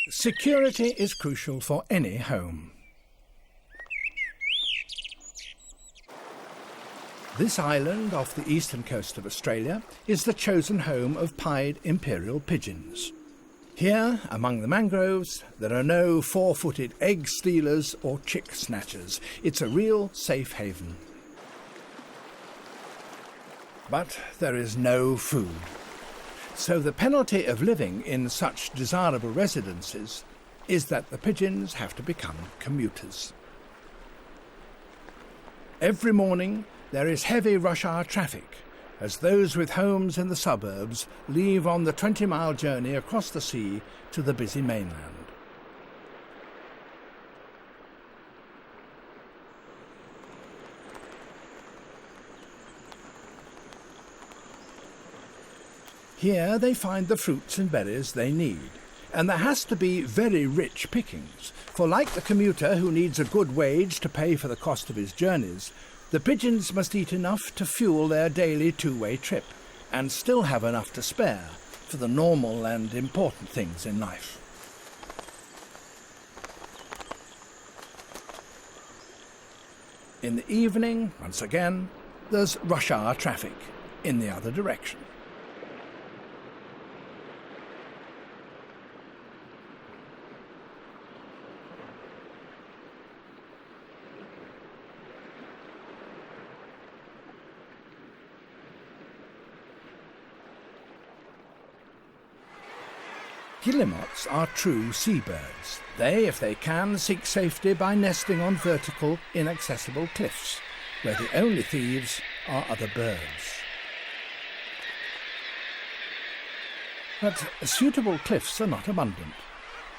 Security is crucial for any home. This island off the eastern coast of Australia is the chosen home of pied imperial pigeons. Here, among the mangroves, there are no four-footed egg stealers or chick snatchers. It's a real safe haven. But there is no food. So the penalty of living in such desirable residences is that the pigeons have to become commuters. Every morning there is heavy rush hour traffic as those with homes in the suburbs leave on the 20-mile journey across the sea to the busy mainland. Here they find the fruits and berries they need, and there has to be very rich pickings, for like the commuter who needs a good wage to pay for the cost of his journeys, the pigeons must eat enough to fuel their daily two-way trip, and still have enough to spare for the normal and important things in life. In the evening, once again, there's rush hour traffic in the other direction. Guillemots are true seabirds. They, if they can, seek safety by nesting on vertical, inaccessible cliffs, where the only thieves are other birds. But suitable cliffs are not abundant.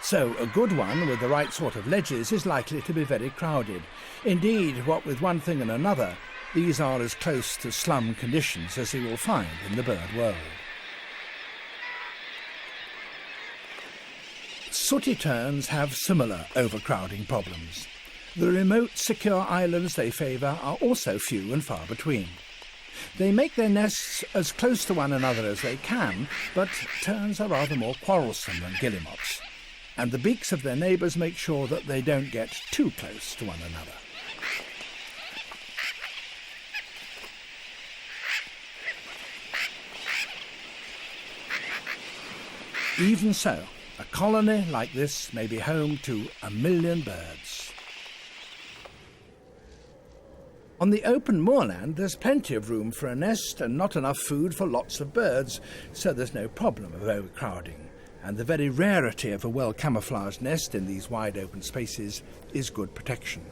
So a good one with the right sort of ledges is likely to be very crowded. Indeed, what with one thing and another, these are as close to slum conditions as you will find in the bird world. Sooty terns have similar overcrowding problems. The remote, secure islands they favour are also few and far between. They make their nests as close to one another as they can, but terns are rather more quarrelsome than guillemots, and the beaks of their neighbours make sure that they don't get too close to one another. Even so, a colony like this may be home to 1 million birds. On the open moorland there's plenty of room for a nest and not enough food for lots of birds, so there's no problem of overcrowding, and the very rarity of a well-camouflaged nest in these wide open spaces is good protection.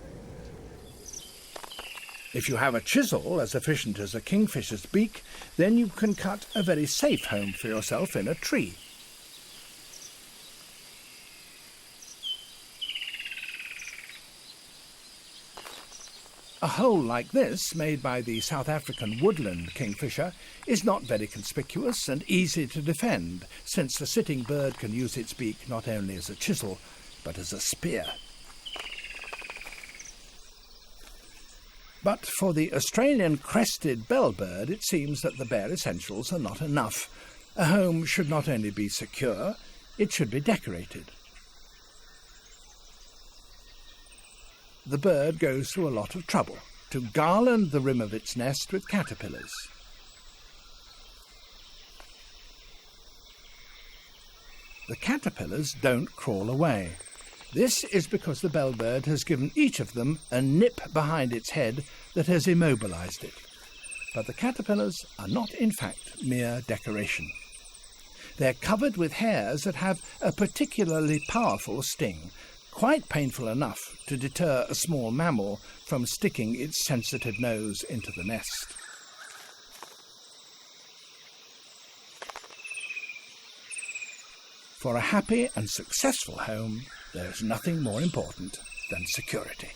If you have a chisel as efficient as a kingfisher's beak, then you can cut a very safe home for yourself in a tree. A hole like this, made by the South African woodland kingfisher, is not very conspicuous and easy to defend, since the sitting bird can use its beak not only as a chisel, but as a spear. But for the Australian crested bellbird, it seems that the bare essentials are not enough. A home should not only be secure, it should be decorated. The bird goes through a lot of trouble to garland the rim of its nest with caterpillars. The caterpillars don't crawl away. This is because the bellbird has given each of them a nip behind its head that has immobilized it. But the caterpillars are not, in fact, mere decoration. They're covered with hairs that have a particularly powerful sting, quite painful enough to deter a small mammal from sticking its sensitive nose into the nest. For a happy and successful home, there is nothing more important than security.